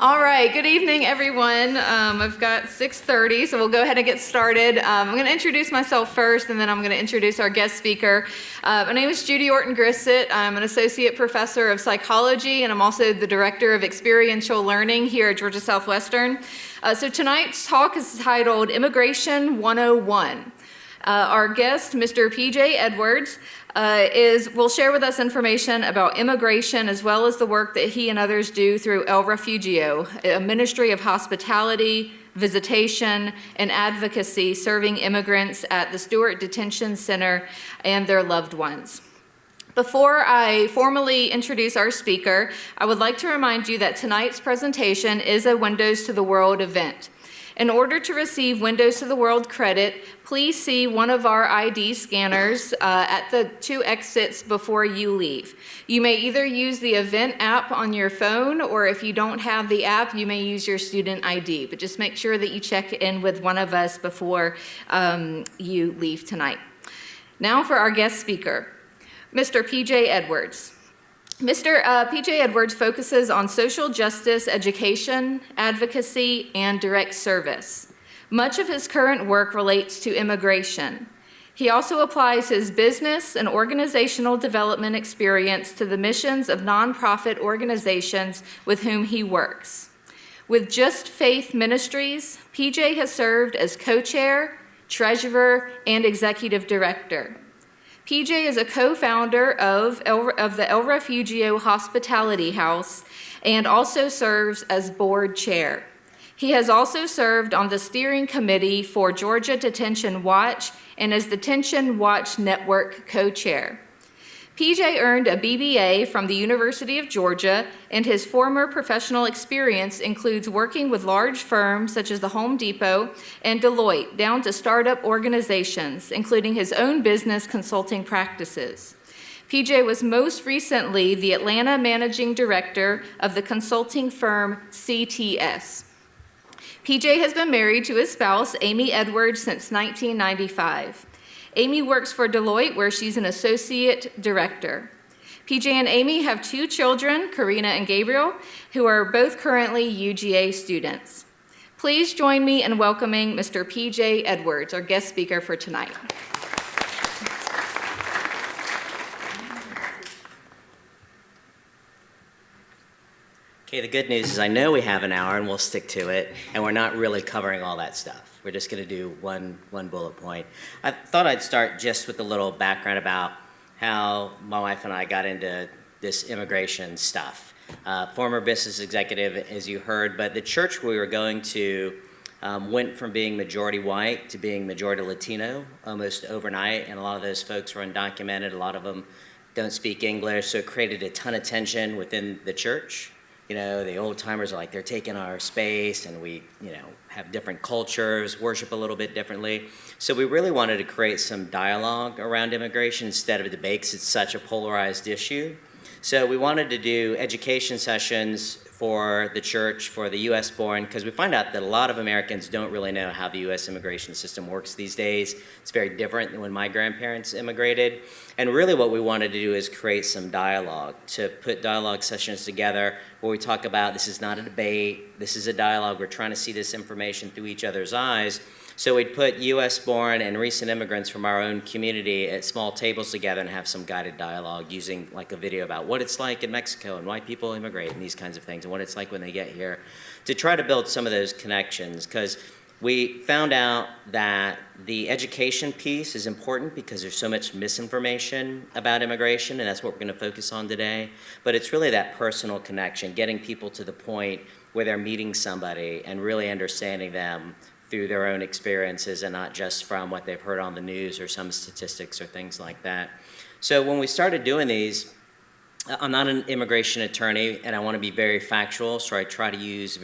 All right, good evening, everyone. I've got 6:30, so we'll go ahead and get started. I'm going to introduce myself first, and then I'm going to introduce our guest speaker. My name is Judy Orton-Grissett. I'm an associate professor of psychology, and I'm also the director of experiential learning here at Georgia Southwestern. So tonight's talk is titled Immigration 101. Our guest, Mr. P.J. Edwards, will share with us information about immigration as well as the work that he and others do through El Refugio, a ministry of hospitality, visitation, and advocacy serving immigrants at the Stewart Detention Center and their loved ones. Before I formally introduce our speaker, I would like to remind you that tonight's presentation is a Windows to the World event. In order to receive Windows to the World credit, please see one of our ID scanners at the two exits before you leave. You may either use the event app on your phone, or if you don't have the app, you may use your student ID. But just make sure that you check in with one of us before you leave tonight. Now for our guest speaker, Mr. P.J. Edwards. Mr. P.J. Edwards focuses on social justice, education, advocacy, and direct service. Much of his current work relates to immigration. He also applies his business and organizational development experience to the missions of nonprofit organizations with whom he works. With Just Faith Ministries, P.J. has served as co-chair, treasurer, and executive director. PJ is a co-founder of the El Refugio Hospitality House and also serves as board chair. He has also served on the steering committee for Georgia Detention Watch and as the Detention Watch Network co-chair. PJ earned a BBA from the University of Georgia, and his former professional experience includes working with large firms such as the Home Depot and Deloitte, down to startup organizations, including his own business consulting practices. PJ was most recently the Atlanta managing director of the consulting firm CTS. PJ has been married to his spouse, Amy Edwards, since 1995. Amy works for Deloitte, where she's an associate director. PJ and Amy have two children, Karina and Gabriel, who are both currently UGA students. Please join me in welcoming Mr. PJ Edwards, our guest speaker for tonight. Okay, the good news is I know we have an hour and we'll stick to it, and we're not really covering all that stuff. We're just going to do one bullet point. I thought I'd start just with a little background about how my wife and I got into this immigration stuff. Former business executive, as you heard, but the church we were going to went from being majority white to being majority Latino almost overnight, and a lot of those folks were undocumented. A lot of them don't speak English, so it created a ton of tension within the church. You know, the old timers are like, they're taking our space, and we, have different cultures, worship a little bit differently. So we really wanted to create some dialogue around immigration instead of debate, because it's such a polarized issue. So we wanted to do education sessions for the church, for the U.S. born, because we find out that a lot of Americans don't really know how the U.S. immigration system works these days. It's very different than when my grandparents immigrated. And really what we wanted to do is create some dialogue, to put dialogue sessions together where we talk about this is not a debate, this is a dialogue, we're trying to see this information through each other's eyes. So we'd put U.S. born and recent immigrants from our own community at small tables together and have some guided dialogue using like a video about what it's like in Mexico and why people immigrate and these kinds of things and what it's like when they get here, to try to build some of those connections, because we found out that the education piece is important because there's so much misinformation about immigration, and that's what we're going to focus on today. But it's really that personal connection, getting people to the point where they're meeting somebody and really understanding them through their own experiences and not just from what they've heard on the news or some statistics or things like that. So when we started doing these, I'm not an immigration attorney, and I want to be very factual, so I try to use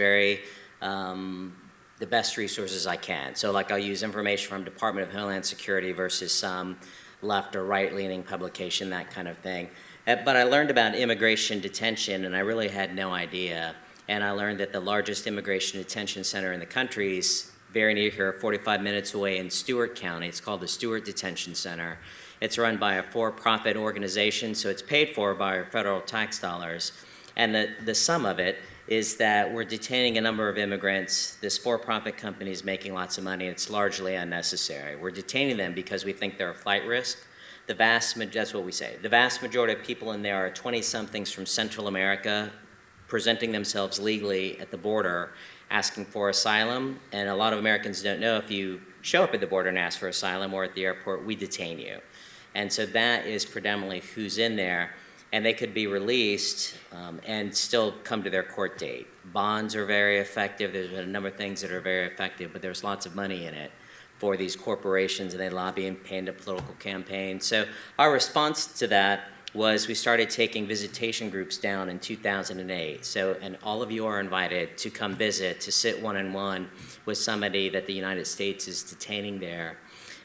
the best resources I can. So like I'll use information from Department of Homeland Security versus some left or right-leaning publication, that kind of thing. But I learned about immigration detention, and I really had no idea. And I learned that the largest immigration detention center in the country is very near here, 45 minutes away in Stewart County. It's called the Stewart Detention Center. It's run by a for-profit organization, so it's paid for by our federal tax dollars. And the sum of it is that we're detaining a number of immigrants. This for-profit company is making lots of money. It's largely unnecessary. We're detaining them because we think they're a flight risk. That's what we say. The vast majority of people in there are 20-somethings from Central America presenting themselves legally at the border asking for asylum. And a lot of Americans don't know, if you show up at the border and ask for asylum or at the airport, we detain you. And so that is predominantly who's in there. And they could be released and still come to their court date. Bonds are very effective. There's been a number of things that are very effective, but there's lots of money in it for these corporations, and they lobby and pay into political campaigns. So our response to that was we started taking visitation groups down in 2008. So, and all of you are invited to come visit, to sit one-on-one with somebody that the United States is detaining there.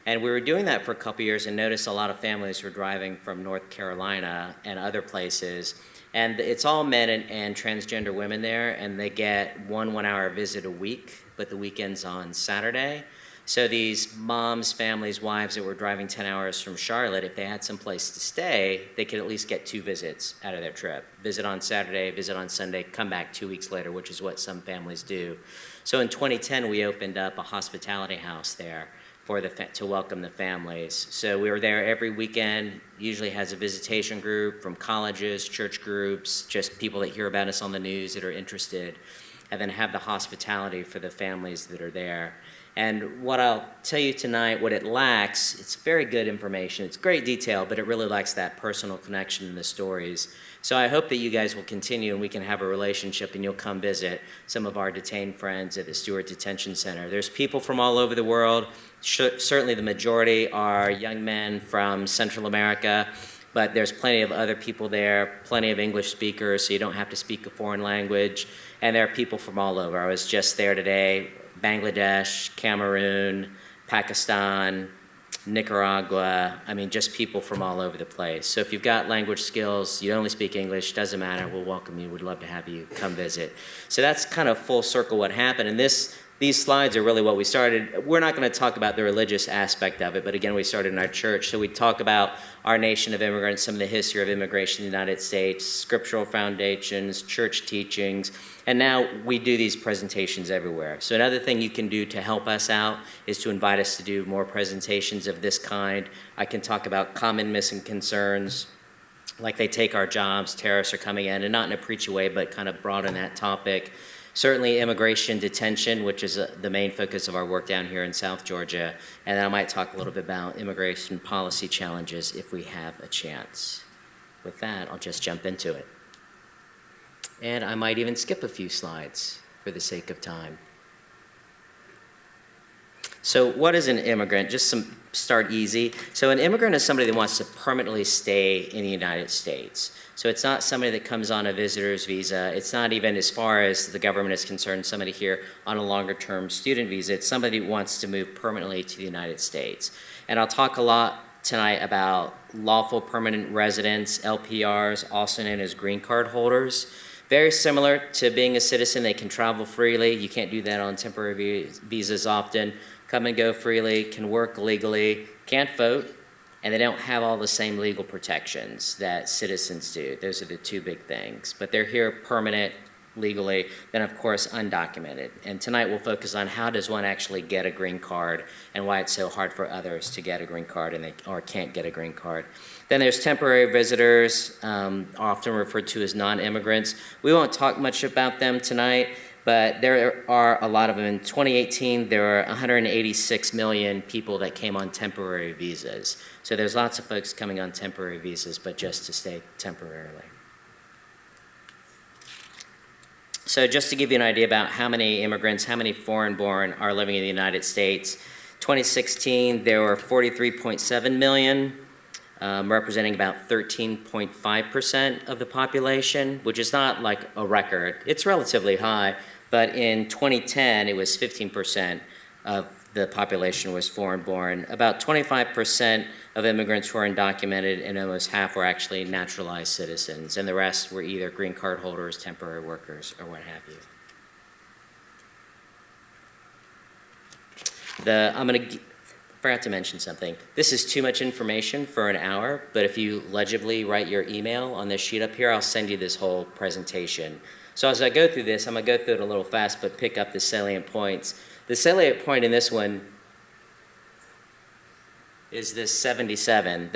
And we were doing that for a couple years and noticed a lot of families were driving from North Carolina and other places. And it's all men and transgender women there, and they get one hour visit a week, but the weekend's on Saturday. So these moms, families, wives that were driving 10 hours from Charlotte, if they had some place to stay, they could at least get 2 visits out of their trip. Visit on Saturday, visit on Sunday, come back 2 weeks later, which is what some families do. So in 2010, we opened up a hospitality house there to welcome the families. So we were there every weekend, usually has a visitation group from colleges, church groups, just people that hear about us on the news that are interested, and then have the hospitality for the families that are there. And what I'll tell you tonight, what it lacks, it's very good information, it's great detail, but it really lacks that personal connection in the stories. So I hope that you guys will continue and we can have a relationship and you'll come visit some of our detained friends at the Stewart Detention Center. There's people from all over the world. Certainly the majority are young men from Central America, but there's plenty of other people there, plenty of English speakers, so you don't have to speak a foreign language. And there are people from all over. I was just there today, Bangladesh, Cameroon, Pakistan, Nicaragua, I mean, just people from all over the place. So if you've got language skills, you only speak English, doesn't matter, we'll welcome you, we'd love to have you come visit. So that's kind of full circle what happened, and these slides are really what we started. We're not going to talk about the religious aspect of it, but again, we started in our church, so we talk about our nation of immigrants, some of the history of immigration in the United States, scriptural foundations, church teachings, and now we do these presentations everywhere. So another thing you can do to help us out is to invite us to do more presentations of this kind. I can talk about common missing concerns, like they take our jobs, terrorists are coming in, and not in a preachy way, but kind of broaden that topic. Certainly immigration detention, which is the main focus of our work down here in South Georgia. And then I might talk a little bit about immigration policy challenges if we have a chance. With that, I'll just jump into it. And I might even skip a few slides for the sake of time. So what is an immigrant? Just start easy. So an immigrant is somebody that wants to permanently stay in the United States. So it's not somebody that comes on a visitor's visa. It's not even, as far as the government is concerned, somebody here on a longer term student visa. It's somebody who wants to move permanently to the United States. And I'll talk a lot tonight about lawful permanent residents, LPRs, also known as green card holders. Very similar to being a citizen, they can travel freely. You can't do that on temporary visas often. Come and go freely, can work legally, can't vote, and they don't have all the same legal protections that citizens do. Those are the two big things. But they're here permanent, legally, then of course undocumented. And tonight we'll focus on how does one actually get a green card and why it's so hard for others to get a green card or can't get a green card. Then there's temporary visitors, often referred to as non-immigrants. We won't talk much about them tonight, but there are a lot of them. In 2018, there were 186 million people that came on temporary visas. So there's lots of folks coming on temporary visas, but just to stay temporarily. So just to give you an idea about how many immigrants, how many foreign-born are living in the United States, 2016, there were 43.7 million, representing about 13.5% of the population, which is not like a record. It's relatively high, but in 2010, it was 15% of the population was foreign-born. About 25% of immigrants were undocumented, and almost half were actually naturalized citizens, and the rest were either green card holders, temporary workers, or what have you. Forgot to mention something. This is too much information for an hour, but if you legibly write your email on this sheet up here, I'll send you this whole presentation. So as I go through this, I'm going to go through it a little fast, but pick up the salient points. The salient point in this one is this 77.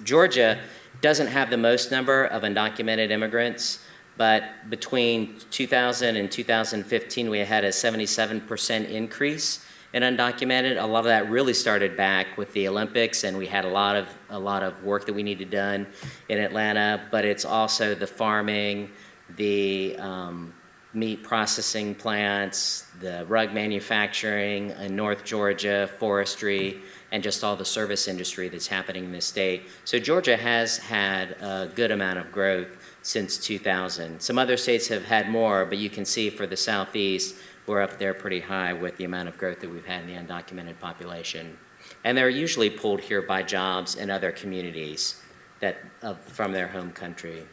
Georgia doesn't have the most number of undocumented immigrants, but between 2000 and 2015, we had a 77% increase in undocumented. A lot of that really started back with the Olympics, and we had a lot of work that we needed done in Atlanta, but it's also the farming, the meat processing plants, the rug manufacturing in North Georgia, forestry, and just all the service industry that's happening in this state. So Georgia has had a good amount of growth since 2000. Some other states have had more, but you can see for the Southeast, we're up there pretty high with the amount of growth that we've had in the undocumented population. And they're usually pulled here by jobs in other communities from their home country.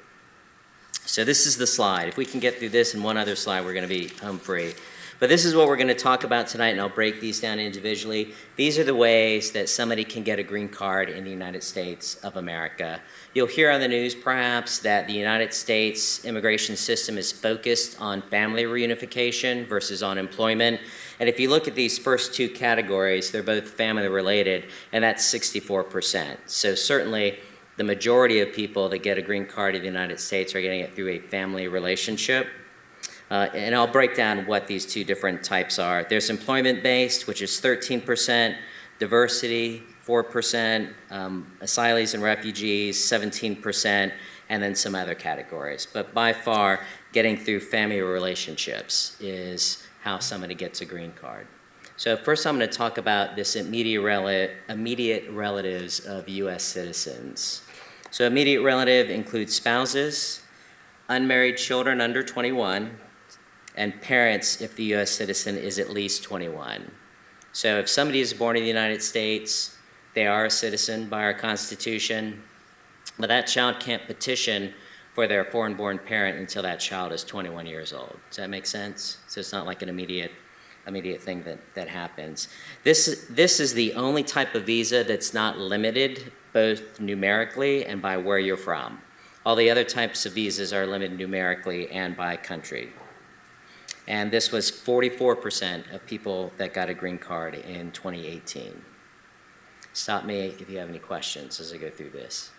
So this is the slide. If we can get through this and one other slide, we're going to be home free. But this is what we're going to talk about tonight, and I'll break these down individually. These are the ways that somebody can get a green card in the United States of America. You'll hear on the news, perhaps, that the United States immigration system is focused on family reunification versus on employment. And if you look at these first two categories, they're both family related, and that's 64%. So certainly, the majority of people that get a green card in the United States are getting it through a family relationship. And I'll break down what these two different types are. There's employment-based, which is 13%, diversity, 4%, asylees and refugees, 17%, and then some other categories. But by far, getting through family relationships is how somebody gets a green card. So first I'm going to talk about this immediate relatives of U.S. citizens. So immediate relative includes spouses, unmarried children under 21, and parents if the U.S. citizen is at least 21. So if somebody is born in the United States, they are a citizen by our Constitution, but that child can't petition for their foreign-born parent until that child is 21 years old. Does that make sense? So it's not like an immediate thing that happens. This is the only type of visa that's not limited both numerically and by where you're from. All the other types of visas are limited numerically and by country. And this was 44% of people that got a green card in 2018. Stop me if you have any questions as I go through this.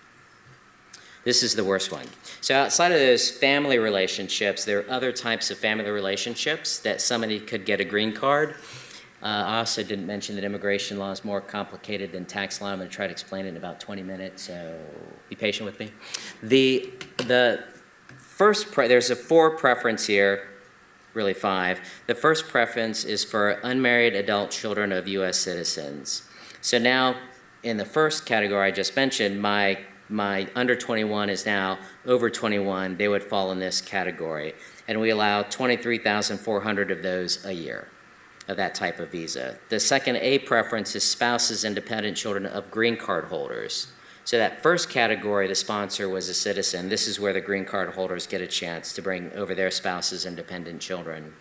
This is the worst one. So outside of those family relationships, there are other types of family relationships that somebody could get a green card. I also didn't mention that immigration law is more complicated than tax law. I'm going to try to explain it in about 20 minutes, so be patient with me. The first, there's a 4 preference here, really 5. The first preference is for unmarried adult children of U.S. citizens. So now, in the first category I just mentioned, my under 21 is now over 21. They would fall in this category. And we allow 23,400 of those a year of that type of visa. The second A preference is spouses and dependent children of green card holders. So that first category, the sponsor was a citizen. This is where the green card holders get a chance to bring over their spouses and dependent children.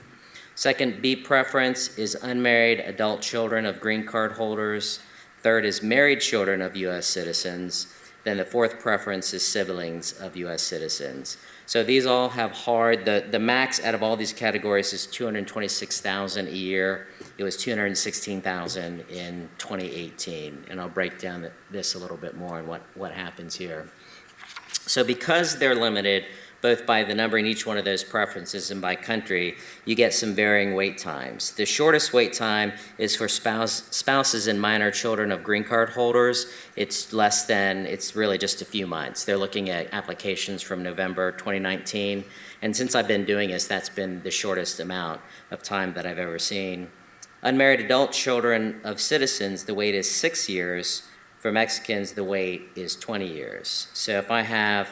Second B preference is unmarried adult children of green card holders. Third is married children of U.S. citizens. Then the fourth preference is siblings of U.S. citizens. So these all have the max out of all these categories is 226,000 a year. It was 216,000 in 2018. And I'll break down this a little bit more and what happens here. So because they're limited, both by the number in each one of those preferences and by country, you get some varying wait times. The shortest wait time is for spouses and minor children of green card holders. It's really just a few months. They're looking at applications from November 2019. And since I've been doing this, that's been the shortest amount of time that I've ever seen. Unmarried adult children of citizens, the wait is 6 years. For Mexicans, the wait is 20 years. So if I have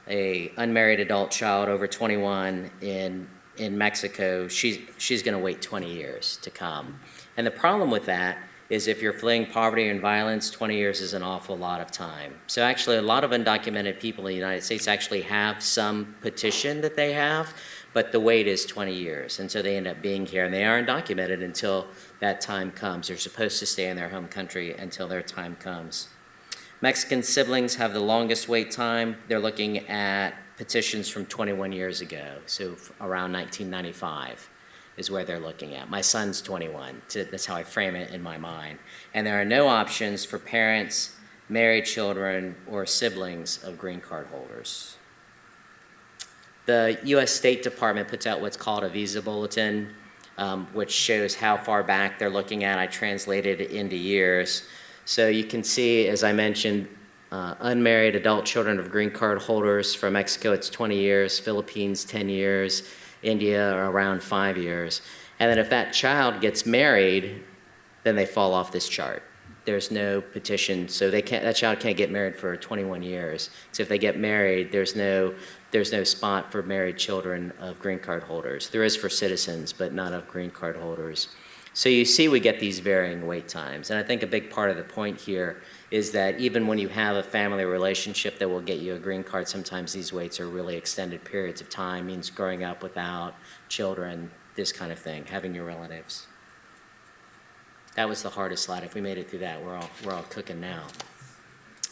a unmarried adult child over 21 in Mexico, she's going to wait 20 years to come. And the problem with that is if you're fleeing poverty and violence, 20 years is an awful lot of time. So actually a lot of undocumented people in the United States actually have some petition that they have, but the wait is 20 years. And so they end up being here, and they are undocumented until that time comes. They're supposed to stay in their home country until their time comes. Mexican siblings have the longest wait time. They're looking at petitions from 21 years ago, so around 1995 is where they're looking at. My son's 21, that's how I frame it in my mind. And there are no options for parents, married children, or siblings of green card holders. The U.S. State Department puts out what's called a visa bulletin, which shows how far back they're looking at. I translated it into years. So you can see, as I mentioned, unmarried adult children of green card holders. From Mexico, it's 20 years, Philippines, 10 years, India, around 5 years. And then if that child gets married, then they fall off this chart. There's no petition, so that child can't get married for 21 years. So if they get married, there's no spot for married children of green card holders. There is for citizens, but not of green card holders. So you see we get these varying wait times. And I think a big part of the point here is that even when you have a family relationship that will get you a green card, sometimes these waits are really extended periods of time, means growing up without children, this kind of thing, having your relatives. That was the hardest slide. If we made it through that, we're all cooking now.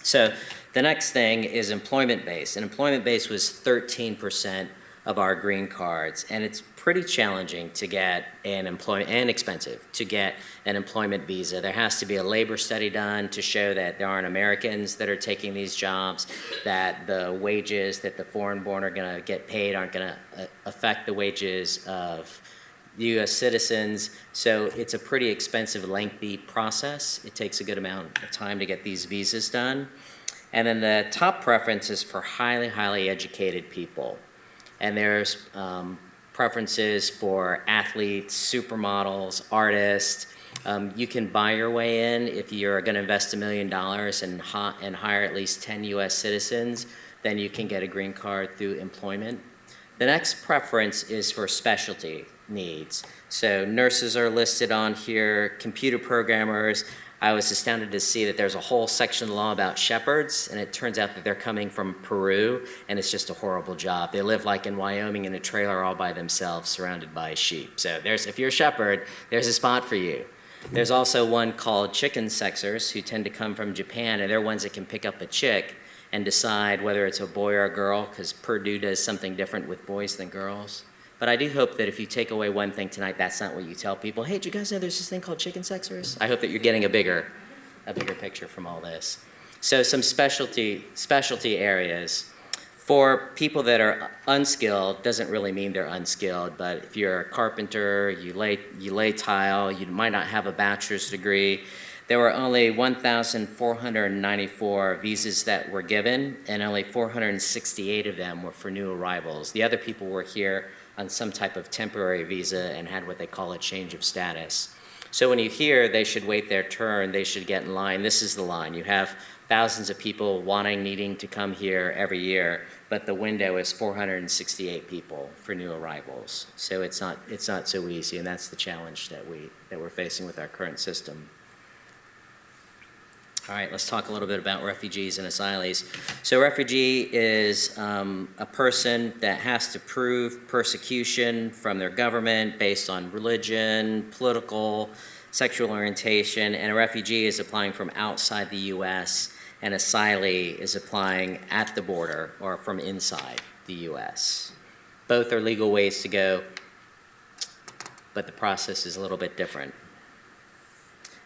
So the next thing is employment-based. And employment-based was 13% of our green cards. And it's pretty challenging to get an employment, and expensive to get an employment visa. There has to be a labor study done to show that there aren't Americans that are taking these jobs, that the wages that the foreign-born are going to get paid aren't going to affect the wages of U.S. citizens. So it's a pretty expensive, lengthy process. It takes a good amount of time to get these visas done. And then the top preference is for highly, highly educated people. And there's preferences for athletes, supermodels, artists. You can buy your way in if you're going to invest $1 million and hire at least 10 U.S. citizens, then you can get a green card through employment. The next preference is for specialty needs. So nurses are listed on here, computer programmers. I was astounded to see that there's a whole section of the law about shepherds, and it turns out that they're coming from Peru, and it's just a horrible job. They live like in Wyoming in a trailer all by themselves, surrounded by sheep. So if you're a shepherd, there's a spot for you. There's also one called chicken sexers who tend to come from Japan, and they're ones that can pick up a chick and decide whether it's a boy or a girl, because Purdue does something different with boys than girls. But I do hope that if you take away one thing tonight, that's not what you tell people. Hey, do you guys know there's this thing called chicken sexers? I hope that you're getting a bigger picture from all this. So some specialty areas. For people that are unskilled, doesn't really mean they're unskilled, but if you're a carpenter, you lay tile, you might not have a bachelor's degree. There were only 1,494 visas that were given, and only 468 of them were for new arrivals. The other people were here on some type of temporary visa and had what they call a change of status. So when you hear they should wait their turn, they should get in line, this is the line. You have thousands of people needing to come here every year, but the window is 468 people for new arrivals. So it's not so easy, and that's the challenge that we're facing with our current system. All right, let's talk a little bit about refugees and asylees. So refugee is a person that has to prove persecution from their government based on religion, political, sexual orientation, and a refugee is applying from outside the U.S., and asylee is applying at the border or from inside the U.S. Both are legal ways to go, but the process is a little bit different.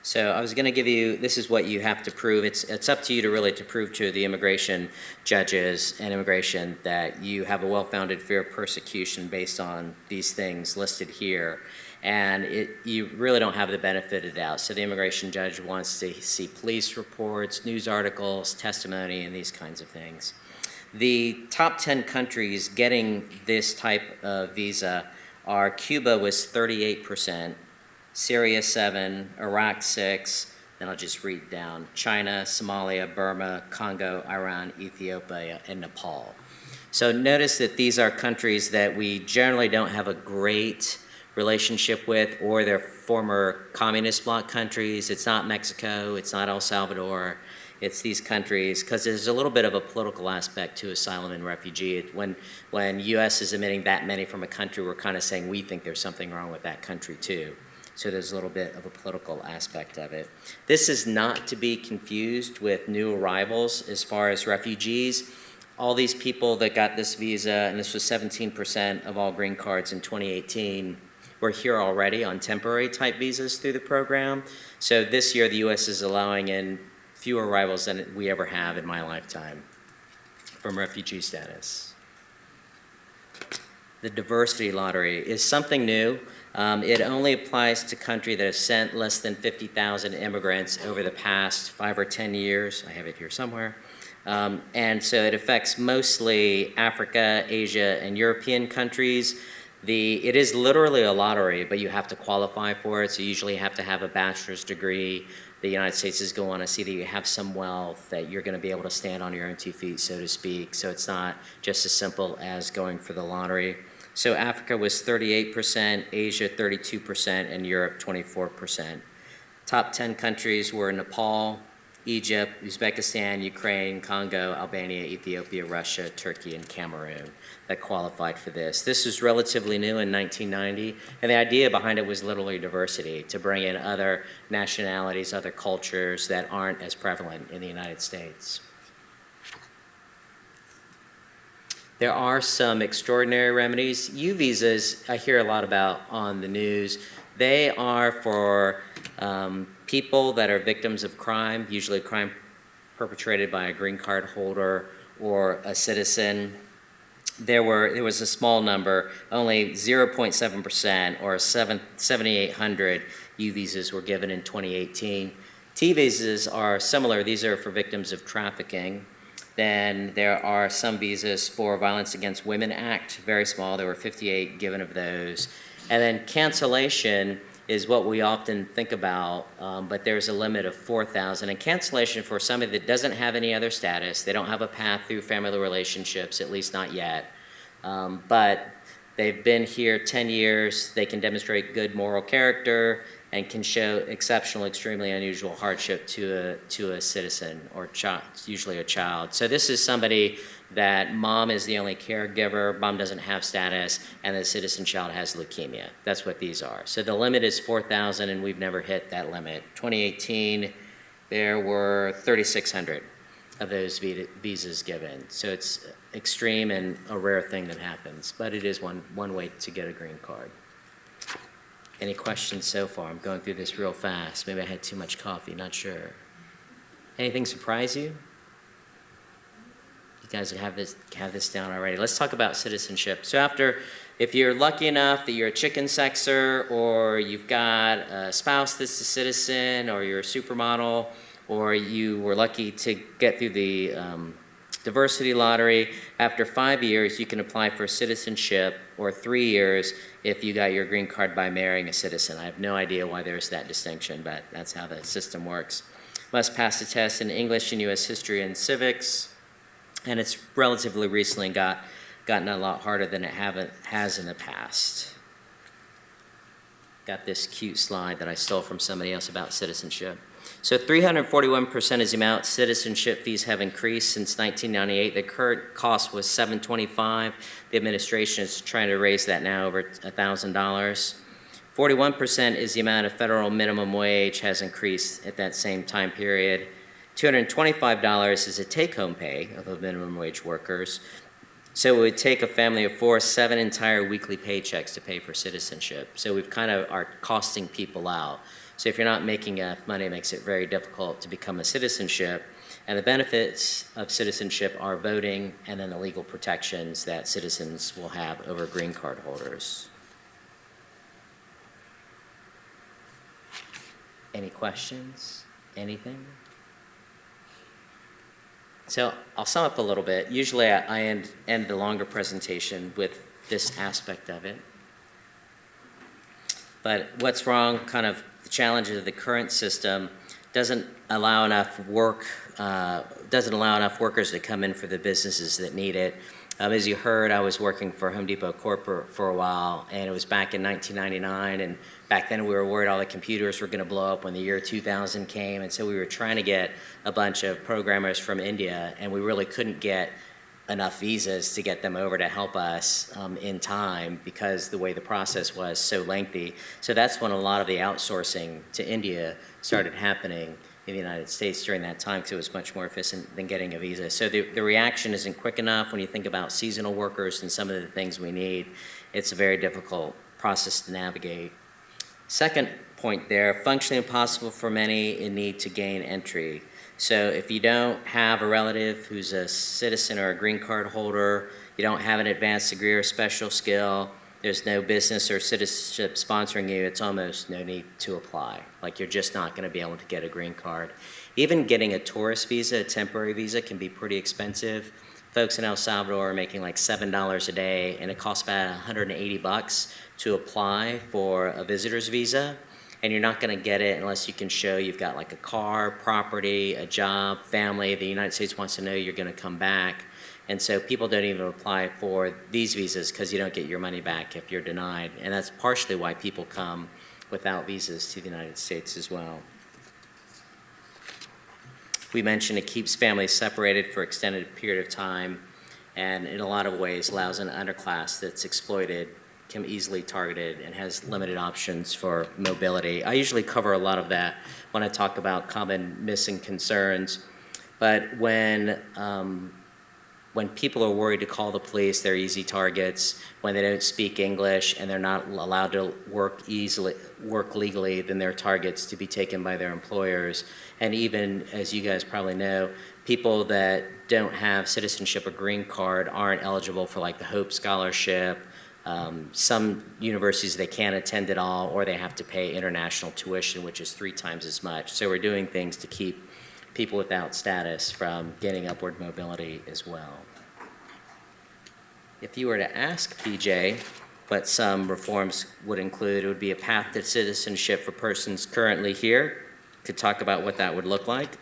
So I was going to give you, this is what you have to prove. It's up to you to prove to the immigration judges and immigration that you have a well-founded fear of persecution based on these things listed here. And you really don't have the benefit of the doubt. So the immigration judge wants to see police reports, news articles, testimony, and these kinds of things. The top 10 countries getting this type of visa are Cuba was 38%, Syria 7, Iraq 6, then I'll just read down, China, Somalia, Burma, Congo, Iran, Ethiopia, and Nepal. So notice that these are countries that we generally don't have a great relationship with, or they're former communist bloc countries. It's not Mexico, it's not El Salvador, it's these countries, because there's a little bit of a political aspect to asylum and refugee. When U.S. is admitting that many from a country, we're kind of saying we think there's something wrong with that country too. So there's a little bit of a political aspect of it. This is not to be confused with new arrivals as far as refugees. all these people that got this visa, and this was 17% of all green cards in 2018, were here already on temporary type visas through the program. So this year, the U.S. is allowing in fewer arrivals than we ever have in my lifetime from refugee status. The diversity lottery is something new. It only applies to countries that have sent less than 50,000 immigrants over the past 5 or 10 years. I have it here somewhere. And so it affects mostly Africa, Asia, and European countries. It is literally a lottery, but you have to qualify for it. So you usually have to have a bachelor's degree. The United States is going to see that you have some wealth, that you're going to be able to stand on your own 2 feet, so to speak. So it's not just as simple as going for the lottery. So Africa was 38%, Asia 32%, and Europe 24%. Top 10 countries were Nepal, Egypt, Uzbekistan, Ukraine, Congo, Albania, Ethiopia, Russia, Turkey, and Cameroon that qualified for this. This was relatively new in 1990, and the idea behind it was literally diversity, to bring in other nationalities, other cultures that aren't as prevalent in the United States. There are some extraordinary remedies. U visas, I hear a lot about on the news. They are for people that are victims of crime, usually crime perpetrated by a green card holder or a citizen. There was a small number, only 0.7% or 7,800 U visas were given in 2018. T visas are similar. These are for victims of trafficking. Then there are some visas for Violence Against Women Act, very small. There were 58 given of those. And then cancellation is what we often think about, but there's a limit of 4,000. And cancellation for somebody that doesn't have any other status, they don't have a path through family relationships, at least not yet, but they've been here 10 years, they can demonstrate good moral character, and can show exceptional, extremely unusual hardship to a citizen or child, usually a child. So this is somebody that mom is the only caregiver, mom doesn't have status, and the citizen child has leukemia. That's what these are. So the limit is 4,000, and we've never hit that limit. 2018, there were 3,600 of those visas given. So it's extreme and a rare thing that happens, but it is one way to get a green card. Any questions so far? I'm going through this real fast. Maybe I had too much coffee, not sure. Anything surprise you? You guys have this down already. Let's talk about citizenship. So if you're lucky enough that you're a chicken sexer, or you've got a spouse that's a citizen, or you're a supermodel, or you were lucky to get through the diversity lottery, after 5 years you can apply for citizenship, or 3 years if you got your green card by marrying a citizen. I have no idea why there's that distinction, but that's how the system works. Must pass the test in English and U.S. history and civics, and it's relatively recently gotten a lot harder than it has in the past. Got this cute slide that I stole from somebody else about citizenship. So 341% is the amount citizenship fees have increased since 1998. The current cost was $725. The administration is trying to raise that now over $1,000. 41% is the amount of federal minimum wage has increased at that same time period. $225 is a take-home pay of the minimum wage workers. So it would take a family of 4, 7 entire weekly paychecks to pay for citizenship. So we've kind of are costing people out. So if you're not making enough money, it makes it very difficult to become a citizenship. And the benefits of citizenship are voting and then the legal protections that citizens will have over green card holders. Any questions? Anything? So I'll sum up a little bit. Usually I end the longer presentation with this aspect of it. But what's wrong, kind of the challenges of the current system, doesn't allow enough workers to come in for the businesses that need it. As you heard, I was working for Home Depot Corporate for a while, and it was back in 1999, and back then we were worried all the computers were going to blow up when the year 2000 came, and so we were trying to get a bunch of programmers from India, and we really couldn't get enough visas to get them over to help us in time because the way the process was so lengthy. So that's when a lot of the outsourcing to India started happening. in the United States during that time because it was much more efficient than getting a visa. So the reaction isn't quick enough. When you think about seasonal workers and some of the things we need, it's a very difficult process to navigate. Second point there, functionally impossible for many in need to gain entry. So if you don't have a relative who's a citizen or a green card holder, you don't have an advanced degree or special skill, there's no business or citizenship sponsoring you, it's almost no need to apply. Like you're just not going to be able to get a green card. Even getting a tourist visa, a temporary visa, can be pretty expensive. Folks in El Salvador are making like $7 a day, and it costs about $180 to apply for a visitor's visa. And you're not going to get it unless you can show you've got like a car, property, a job, family. The United States wants to know you're going to come back. And so people don't even apply for these visas because you don't get your money back if you're denied. And that's partially why people come without visas to the United States as well. We mentioned it keeps families separated for extended period of time, and in a lot of ways allows an underclass that's exploited, can be easily targeted, and has limited options for mobility. I usually cover a lot of that when I talk about common missing concerns, but when people are worried to call the police, they're easy targets. When they don't speak English and they're not allowed to work legally, then they're targets to be taken by their employers. And even, as you guys probably know, people that don't have citizenship or green card aren't eligible for like the Hope Scholarship. Some universities they can't attend at all, or they have to pay international tuition, which is 3 times as much. So we're doing things to keep people without status from gaining upward mobility as well. If you were to ask PJ what some reforms would include, it would be a path to citizenship for persons currently here. Could talk about what that would look like.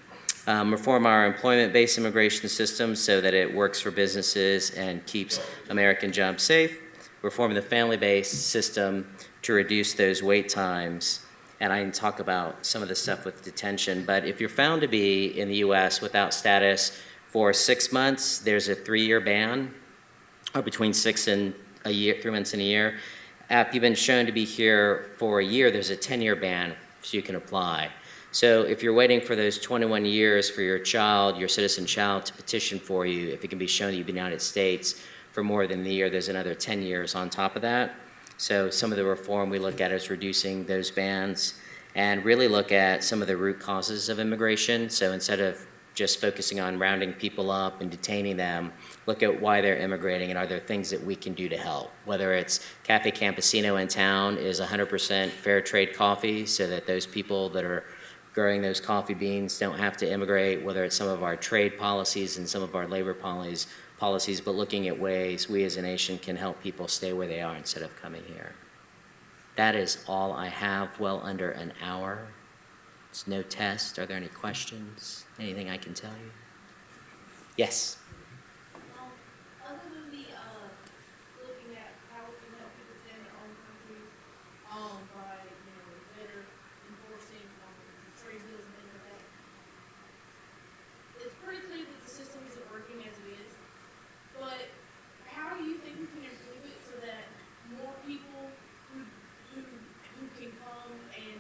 Reform our employment-based immigration system so that it works for businesses and keeps American jobs safe. Reform the family-based system to reduce those wait times. And I can talk about some of the stuff with detention, but if you're found to be in the US without status for 6 months, there's a 3-year ban, or between 6 and a year, 3 months and a year. If you've been shown to be here for a year, there's a 10-year ban, so you can apply. So if you're waiting for those 21 years for your child, your citizen child, to petition for you, if it can be shown you've been in the United States for more than a year, there's another 10 years on top of that. So some of the reform we look at is reducing those bans and really look at some of the root causes of immigration. So instead of just focusing on rounding people up and detaining them, look at why they're immigrating and are there things that we can do to help. Whether it's Cafe Campesino in town is 100% fair trade coffee so that those people that are growing those coffee beans don't have to immigrate, whether it's some of our trade policies and some of our labor policies, but looking at ways we as a nation can help people stay where they are instead of coming here. That is all I have, well under an hour. It's no test. Are there any questions? Anything I can tell you? Yes? Other than the looking at how we can help people stay in their own countries, by better enforcing trade deals and things like that, it's pretty clear that the system isn't working as it is. But how do you think we can improve it so that more people who can come and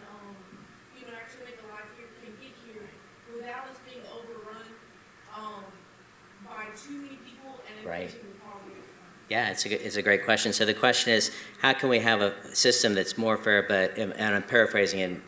actually make a life here can get here without us being overrun by too many people and Right. increasing the poverty? Yeah, it's a great question. So the question is, how can we have a system that's more fair, but, and I'm paraphrasing, and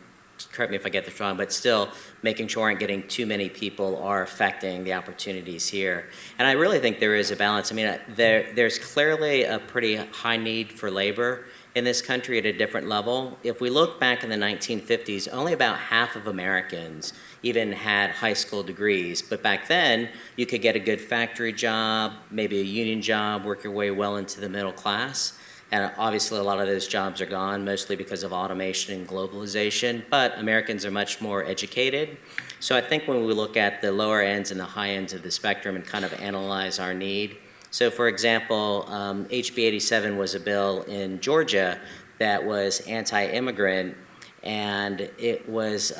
correct me if I get this wrong, but still making sure aren't getting too many people are affecting the opportunities here. And I really think there is a balance. I mean, there's clearly a pretty high need for labor in this country at a different level. If we look back in the 1950s, only about half of Americans even had high school degrees. But back then, you could get a good factory job, maybe a union job, work your way well into the middle class. And obviously, a lot of those jobs are gone, mostly because of automation and globalization. But Americans are much more educated. So I think when we look at the lower ends and the high ends of the spectrum and kind of analyze our need. So for example, HB 87 was a bill in Georgia that was anti-immigrant. And it was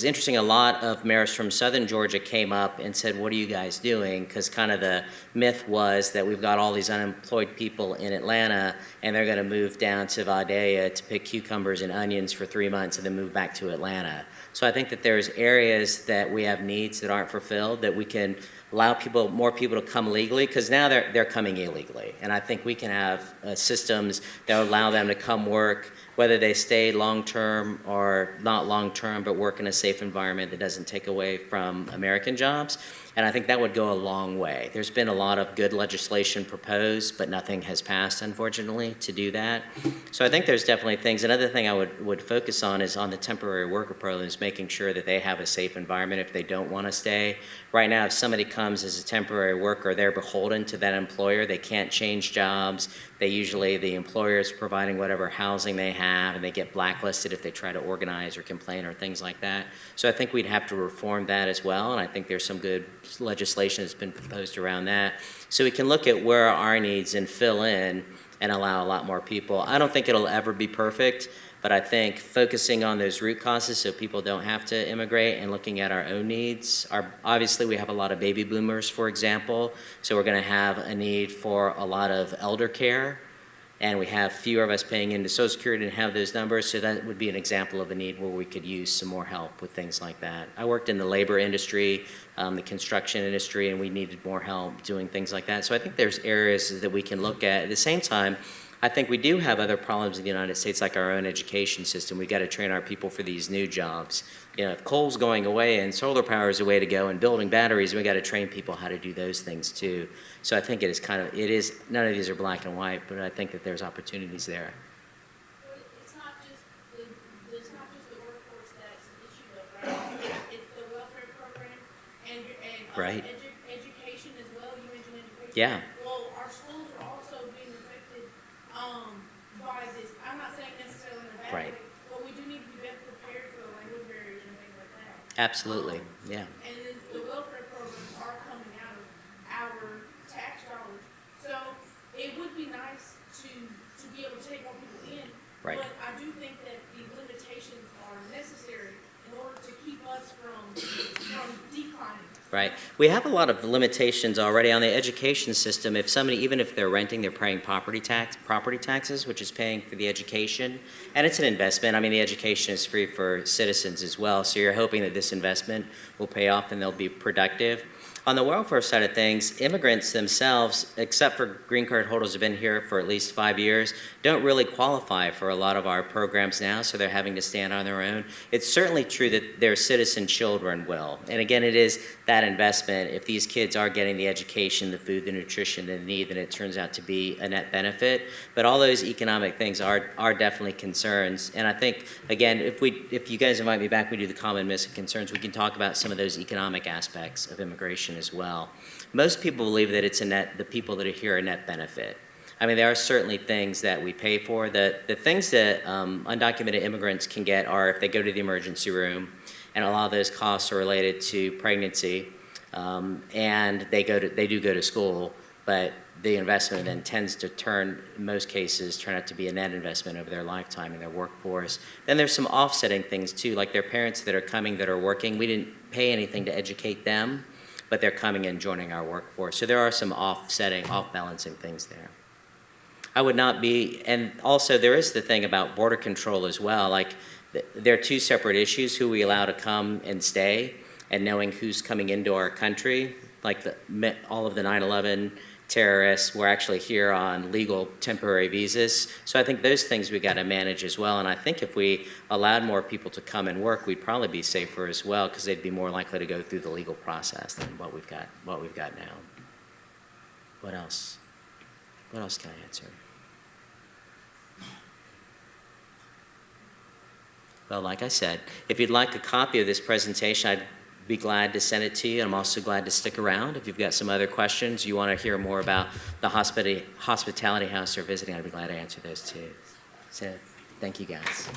interesting. A lot of mayors from southern Georgia came up and said, what are you guys doing? Because kind of the myth was that we've got all these unemployed people in Atlanta and they're going to move down to Vidalia to pick cucumbers and onions for 3 months and then move back to Atlanta. So I think that there's areas that we have needs that aren't fulfilled, that we can allow more people to come legally, because now they're coming illegally. And I think we can have systems that would allow them to come work, whether they stay long-term or not long-term, but work in a safe environment that doesn't take away from American jobs. And I think that would go a long way. There's been a lot of good legislation proposed, but nothing has passed, unfortunately, to do that. So I think there's definitely things. Another thing I would focus on is on the temporary worker programs, making sure that they have a safe environment if they don't want to stay. Right now, if somebody comes as a temporary worker, they're beholden to that employer. They can't change jobs. The employer is providing whatever housing they have, and they get blacklisted if they try to organize or complain or things like that. So I think we'd have to reform that as well, and I think there's some good legislation that's been proposed around that. So we can look at where are our needs and fill in and allow a lot more people. I don't think it'll ever be perfect, but I think focusing on those root causes so people don't have to immigrate and looking at our own needs. Obviously, we have a lot of baby boomers, for example, so we're going to have a need for a lot of elder care, and we have fewer of us paying into Social Security and have those numbers, so that would be an example of a need where we could use some more help with things like that. I worked in the labor industry, the construction industry, and we needed more help doing things like that. So I think there's areas that we can look at. At the same time, I think we do have other problems in the United States, like our own education system. We've got to train our people for these new jobs. You know, if coal's going away and solar power is the way to go and building batteries, we've got to train people how to do those things too. So I think it is none of these are black and white, but I think that there's opportunities there. But it's not just the workforce that's the issue, though, right? It's the welfare program and Right. Education as well. You mentioned education. Yeah. Well, our schools are also being affected by this. I'm not saying necessarily in a bad Right. way, but we do need to be better prepared for the language barriers and things like that. Absolutely. Yeah. And then the welfare programs are coming out of our tax dollars. So it would be nice to be able to take more people in. Right. But I do think that the limitations are necessary in order to keep us from declining. Right. We have a lot of limitations already on the education system. If somebody, even if they're renting, they're paying property taxes, which is paying for the education. And it's an investment. I mean, the education is free for citizens as well. So you're hoping that this investment will pay off and they'll be productive. On the welfare side of things, immigrants themselves, except for green card holders who have been here for at least 5 years, don't really qualify for a lot of our programs now, so they're having to stand on their own. It's certainly true that their citizen children will. And again, it is that investment. If these kids are getting the education, the food, the nutrition they need, then it turns out to be a net benefit. But all those economic things are definitely concerns. And I think, again, if you guys invite me back, we do the common myths and concerns, we can talk about some of those economic aspects of immigration as well. Most people believe that the people that are here are a net benefit. I mean, there are certainly things that we pay for. The things that undocumented immigrants can get are if they go to the emergency room, and a lot of those costs are related to pregnancy, and they do go to school, but the investment then tends to turn out to be a net investment over their lifetime in their workforce. Then there's some offsetting things too, like their parents that are coming that are working. We didn't pay anything to educate them, but they're coming and joining our workforce. So there are some off-balancing things there. I would not be, and also there is the thing about border control as well. Like, there are two separate issues: who we allow to come and stay, and knowing who's coming into our country. Like all of the 9/11 terrorists were actually here on legal temporary visas. So I think those things we got to manage as well. And I think if we allowed more people to come and work, we'd probably be safer as well, because they'd be more likely to go through the legal process than what we've got now. What else? What else can I answer? Well, like I said, if you'd like a copy of this presentation, I'd be glad to send it to you. I'm also glad to stick around. If you've got some other questions, you want to hear more about the hospitality house or visiting, I'd be glad to answer those too. So, thank you guys.